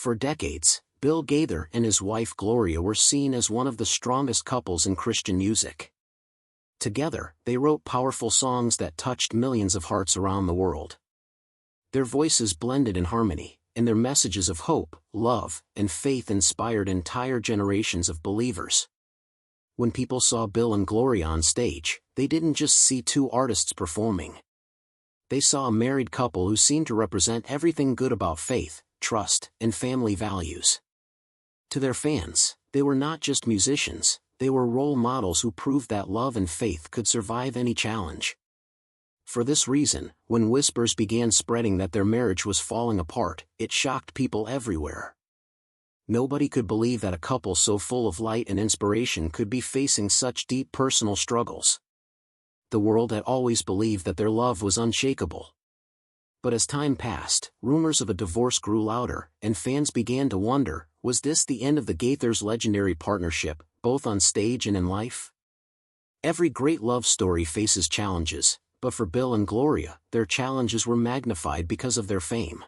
For decades, Bill Gaither and his wife Gloria were seen as one of the strongest couples in Christian music. Together, they wrote powerful songs that touched millions of hearts around the world. Their voices blended in harmony, and their messages of hope, love, and faith inspired entire generations of believers. When people saw Bill and Gloria on stage, they didn't just see two artists performing. They saw a married couple who seemed to represent everything good about faith, trust, and family values. To their fans, they were not just musicians, they were role models who proved that love and faith could survive any challenge. For this reason, when whispers began spreading that their marriage was falling apart, it shocked people everywhere. Nobody could believe that a couple so full of light and inspiration could be facing such deep personal struggles. The world had always believed that their love was unshakable. But as time passed, rumors of a divorce grew louder, and fans began to wonder, was this the end of the Gaithers' legendary partnership, both on stage and in life? Every great love story faces challenges, but for Bill and Gloria, their challenges were magnified because of their fame.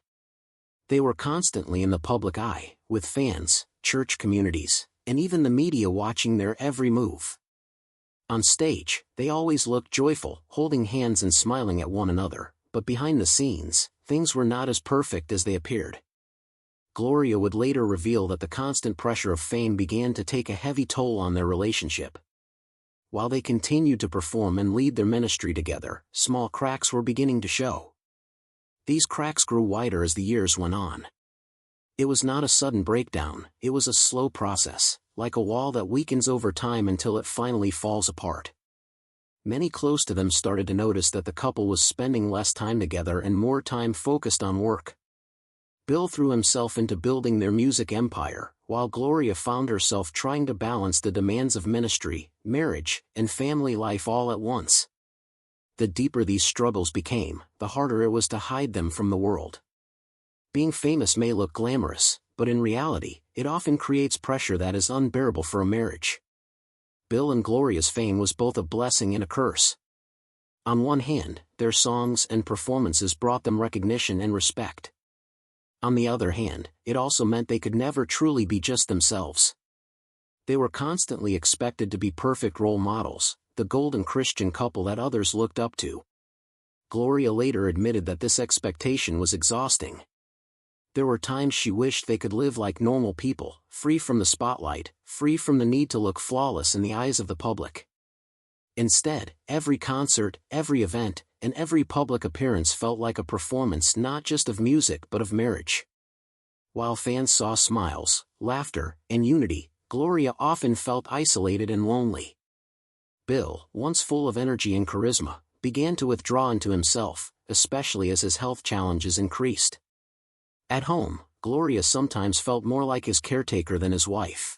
They were constantly in the public eye, with fans, church communities, and even the media watching their every move. On stage, they always looked joyful, holding hands and smiling at one another, but behind the scenes, things were not as perfect as they appeared. Gloria would later reveal that the constant pressure of fame began to take a heavy toll on their relationship. While they continued to perform and lead their ministry together, small cracks were beginning to show. These cracks grew wider as the years went on. It was not a sudden breakdown, it was a slow process, like a wall that weakens over time until it finally falls apart. Many close to them started to notice that the couple was spending less time together and more time focused on work. Bill threw himself into building their music empire, while Gloria found herself trying to balance the demands of ministry, marriage, and family life all at once. The deeper these struggles became, the harder it was to hide them from the world. Being famous may look glamorous, but in reality, it often creates pressure that is unbearable for a marriage. Bill and Gloria's fame was both a blessing and a curse. On one hand, their songs and performances brought them recognition and respect. On the other hand, it also meant they could never truly be just themselves. They were constantly expected to be perfect role models, the golden Christian couple that others looked up to. Gloria later admitted that this expectation was exhausting. There were times she wished they could live like normal people, free from the spotlight, free from the need to look flawless in the eyes of the public. Instead, every concert, every event, and every public appearance felt like a performance not just of music but of marriage. While fans saw smiles, laughter, and unity, Gloria often felt isolated and lonely. Bill, once full of energy and charisma, began to withdraw into himself, especially as his health challenges increased. At home, Gloria sometimes felt more like his caretaker than his wife.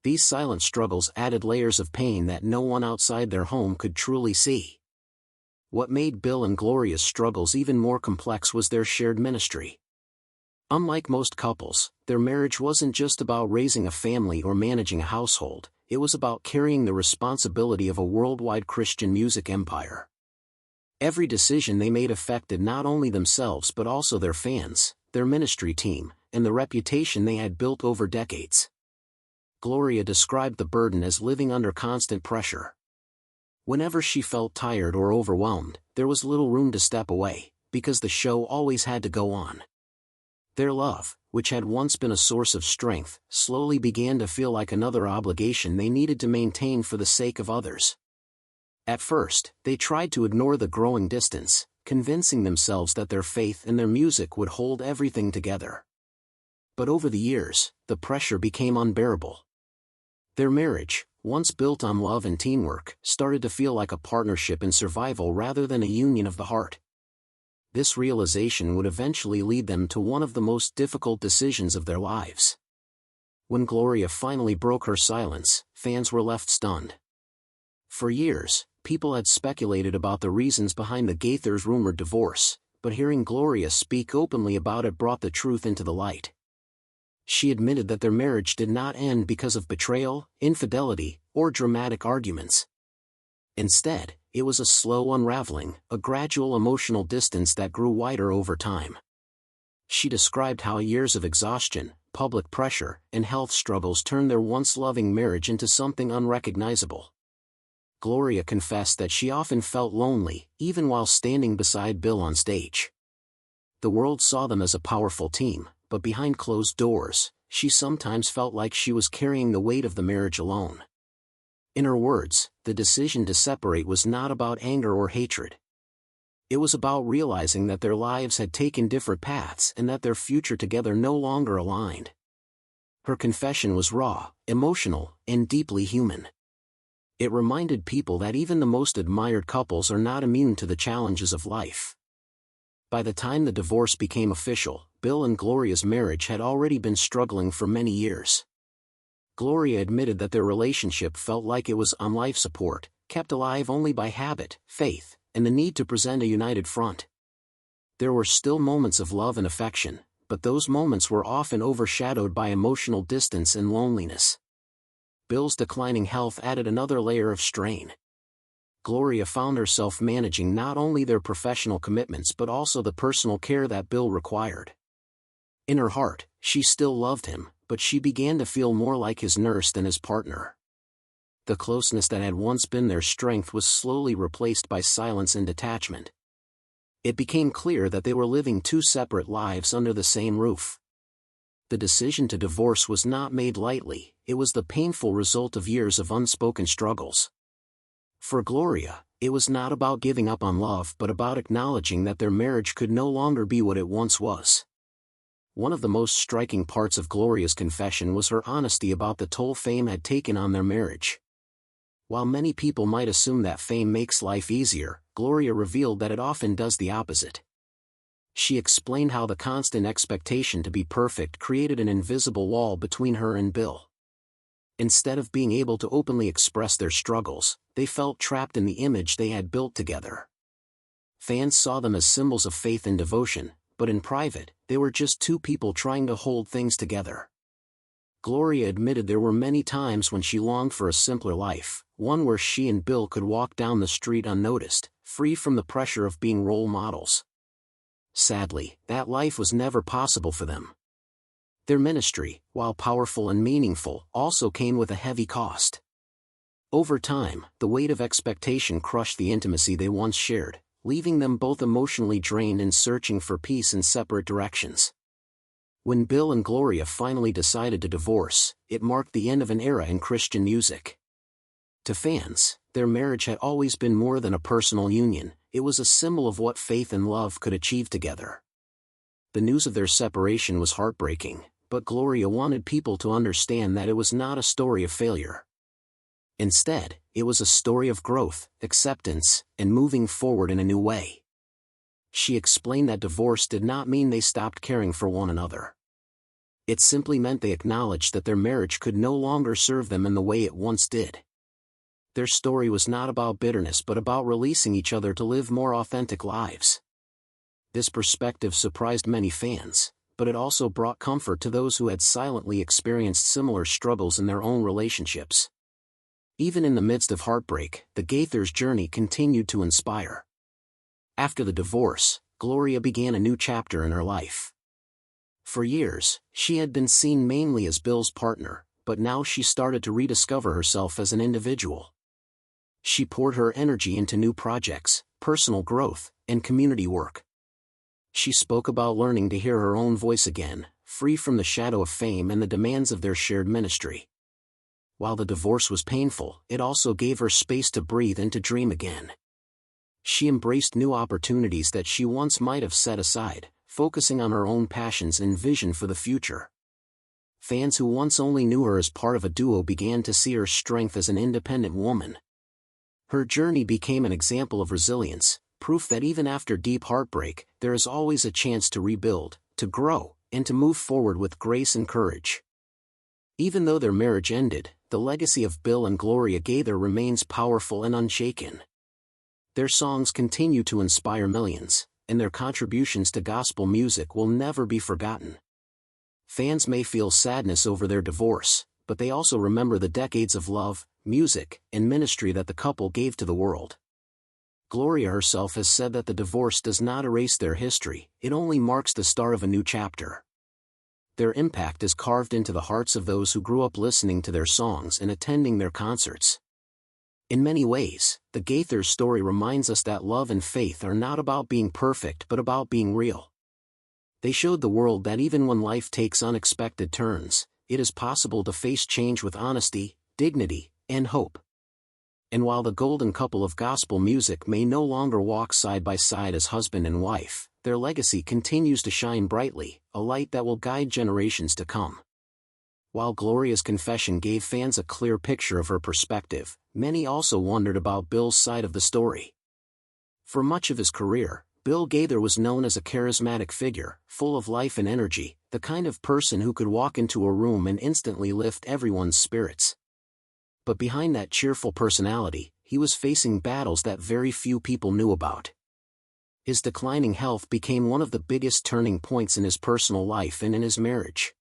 These silent struggles added layers of pain that no one outside their home could truly see. What made Bill and Gloria's struggles even more complex was their shared ministry. Unlike most couples, their marriage wasn't just about raising a family or managing a household, it was about carrying the responsibility of a worldwide Christian music empire. Every decision they made affected not only themselves but also their fans, their ministry team, and the reputation they had built over decades. Gloria described the burden as living under constant pressure. Whenever she felt tired or overwhelmed, there was little room to step away, because the show always had to go on. Their love, which had once been a source of strength, slowly began to feel like another obligation they needed to maintain for the sake of others. At first, they tried to ignore the growing distance, convincing themselves that their faith and their music would hold everything together. But over the years, the pressure became unbearable. Their marriage, once built on love and teamwork, started to feel like a partnership in survival rather than a union of the heart. This realization would eventually lead them to one of the most difficult decisions of their lives. When Gloria finally broke her silence, fans were left stunned. For years, people had speculated about the reasons behind the Gaithers' rumored divorce, but hearing Gloria speak openly about it brought the truth into the light. She admitted that their marriage did not end because of betrayal, infidelity, or dramatic arguments. Instead, it was a slow unraveling, a gradual emotional distance that grew wider over time. She described how years of exhaustion, public pressure, and health struggles turned their once loving marriage into something unrecognizable. Gloria confessed that she often felt lonely, even while standing beside Bill on stage. The world saw them as a powerful team, but behind closed doors, she sometimes felt like she was carrying the weight of the marriage alone. In her words, the decision to separate was not about anger or hatred. It was about realizing that their lives had taken different paths and that their future together no longer aligned. Her confession was raw, emotional, and deeply human. It reminded people that even the most admired couples are not immune to the challenges of life. By the time the divorce became official, Bill and Gloria's marriage had already been struggling for many years. Gloria admitted that their relationship felt like it was on life support, kept alive only by habit, faith, and the need to present a united front. There were still moments of love and affection, but those moments were often overshadowed by emotional distance and loneliness. Bill's declining health added another layer of strain. Gloria found herself managing not only their professional commitments but also the personal care that Bill required. In her heart, she still loved him, but she began to feel more like his nurse than his partner. The closeness that had once been their strength was slowly replaced by silence and detachment. It became clear that they were living two separate lives under the same roof. The decision to divorce was not made lightly, it was the painful result of years of unspoken struggles. For Gloria, it was not about giving up on love but about acknowledging that their marriage could no longer be what it once was. One of the most striking parts of Gloria's confession was her honesty about the toll fame had taken on their marriage. While many people might assume that fame makes life easier, Gloria revealed that it often does the opposite. She explained how the constant expectation to be perfect created an invisible wall between her and Bill. Instead of being able to openly express their struggles, they felt trapped in the image they had built together. Fans saw them as symbols of faith and devotion, but in private, they were just two people trying to hold things together. Gloria admitted there were many times when she longed for a simpler life, one where she and Bill could walk down the street unnoticed, free from the pressure of being role models. Sadly, that life was never possible for them. Their ministry, while powerful and meaningful, also came with a heavy cost. Over time, the weight of expectation crushed the intimacy they once shared, leaving them both emotionally drained and searching for peace in separate directions. When Bill and Gloria finally decided to divorce, it marked the end of an era in Christian music. To fans, their marriage had always been more than a personal union, it was a symbol of what faith and love could achieve together. The news of their separation was heartbreaking, but Gloria wanted people to understand that it was not a story of failure. Instead, it was a story of growth, acceptance, and moving forward in a new way. She explained that divorce did not mean they stopped caring for one another. It simply meant they acknowledged that their marriage could no longer serve them in the way it once did. Their story was not about bitterness but about releasing each other to live more authentic lives. This perspective surprised many fans, but it also brought comfort to those who had silently experienced similar struggles in their own relationships. Even in the midst of heartbreak, the Gaithers' journey continued to inspire. After the divorce, Gloria began a new chapter in her life. For years, she had been seen mainly as Bill's partner, but now she started to rediscover herself as an individual. She poured her energy into new projects, personal growth, and community work. She spoke about learning to hear her own voice again, free from the shadow of fame and the demands of their shared ministry. While the divorce was painful, it also gave her space to breathe and to dream again. She embraced new opportunities that she once might have set aside, focusing on her own passions and vision for the future. Fans who once only knew her as part of a duo began to see her strength as an independent woman. Her journey became an example of resilience, proof that even after deep heartbreak, there is always a chance to rebuild, to grow, and to move forward with grace and courage. Even though their marriage ended, the legacy of Bill and Gloria Gaither remains powerful and unshaken. Their songs continue to inspire millions, and their contributions to gospel music will never be forgotten. Fans may feel sadness over their divorce, but they also remember the decades of love, music, and ministry that the couple gave to the world. Gloria herself has said that the divorce does not erase their history, it only marks the start of a new chapter. Their impact is carved into the hearts of those who grew up listening to their songs and attending their concerts. In many ways, the Gaither story reminds us that love and faith are not about being perfect but about being real. They showed the world that even when life takes unexpected turns, it is possible to face change with honesty, dignity, and hope. And while the golden couple of gospel music may no longer walk side by side as husband and wife, their legacy continues to shine brightly, a light that will guide generations to come. While Gloria's confession gave fans a clear picture of her perspective, many also wondered about Bill's side of the story. For much of his career, Bill Gaither was known as a charismatic figure, full of life and energy, the kind of person who could walk into a room and instantly lift everyone's spirits. But behind that cheerful personality, he was facing battles that very few people knew about. His declining health became one of the biggest turning points in his personal life and in his marriage.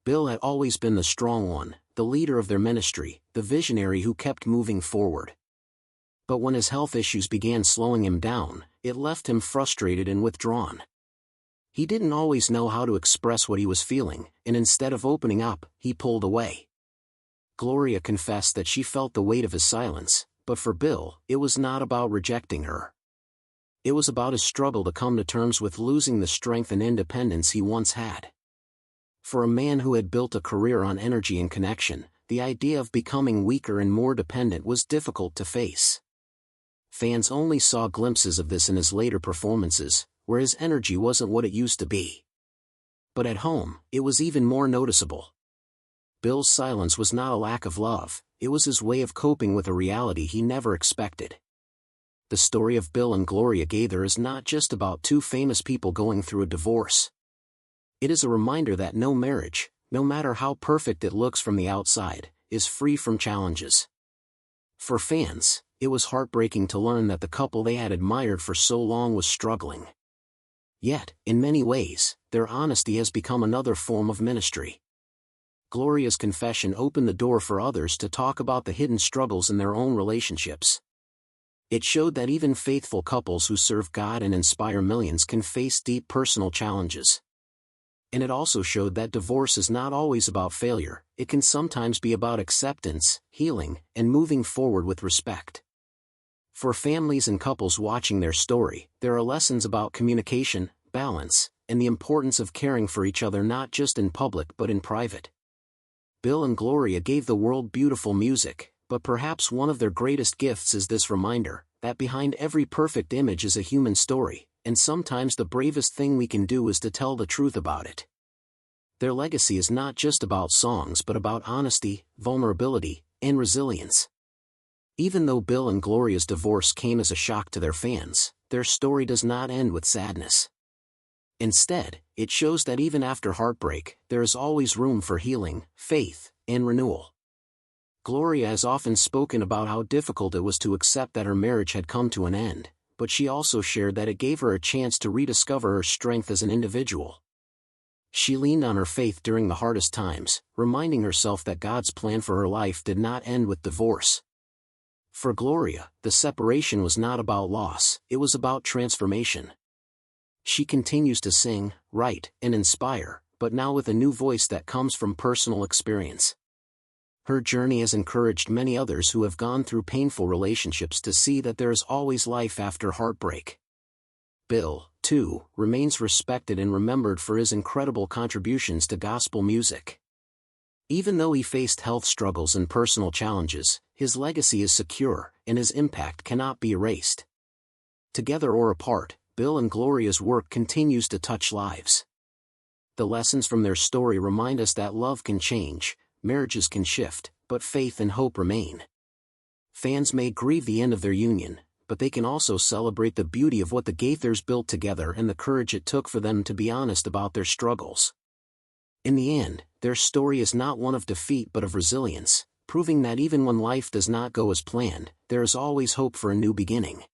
Bill had always been the strong one, the leader of their ministry, the visionary who kept moving forward. But when his health issues began slowing him down, it left him frustrated and withdrawn. He didn't always know how to express what he was feeling, and instead of opening up, he pulled away. Gloria confessed that she felt the weight of his silence, but for Bill, it was not about rejecting her. It was about his struggle to come to terms with losing the strength and independence he once had. For a man who had built a career on energy and connection, the idea of becoming weaker and more dependent was difficult to face. Fans only saw glimpses of this in his later performances, where his energy wasn't what it used to be. But at home, it was even more noticeable. Bill's silence was not a lack of love, it was his way of coping with a reality he never expected. The story of Bill and Gloria Gaither is not just about two famous people going through a divorce. It is a reminder that no marriage, no matter how perfect it looks from the outside, is free from challenges. For fans, it was heartbreaking to learn that the couple they had admired for so long was struggling. Yet, in many ways, their honesty has become another form of ministry. Gloria's confession opened the door for others to talk about the hidden struggles in their own relationships. It showed that even faithful couples who serve God and inspire millions can face deep personal challenges. And it also showed that divorce is not always about failure, it can sometimes be about acceptance, healing, and moving forward with respect. For families and couples watching their story, there are lessons about communication, balance, and the importance of caring for each other not just in public but in private. Bill and Gloria gave the world beautiful music, but perhaps one of their greatest gifts is this reminder, that behind every perfect image is a human story, and sometimes the bravest thing we can do is to tell the truth about it. Their legacy is not just about songs but about honesty, vulnerability, and resilience. Even though Bill and Gloria's divorce came as a shock to their fans, their story does not end with sadness. Instead, it shows that even after heartbreak, there is always room for healing, faith, and renewal. Gloria has often spoken about how difficult it was to accept that her marriage had come to an end, but she also shared that it gave her a chance to rediscover her strength as an individual. She leaned on her faith during the hardest times, reminding herself that God's plan for her life did not end with divorce. For Gloria, the separation was not about loss, it was about transformation. She continues to sing, write, and inspire, but now with a new voice that comes from personal experience. Her journey has encouraged many others who have gone through painful relationships to see that there is always life after heartbreak. Bill, too, remains respected and remembered for his incredible contributions to gospel music. Even though he faced health struggles and personal challenges, his legacy is secure, and his impact cannot be erased. Together or apart, Bill and Gloria's work continues to touch lives. The lessons from their story remind us that love can change, marriages can shift, but faith and hope remain. Fans may grieve the end of their union, but they can also celebrate the beauty of what the Gaithers built together and the courage it took for them to be honest about their struggles. In the end, their story is not one of defeat but of resilience, proving that even when life does not go as planned, there is always hope for a new beginning.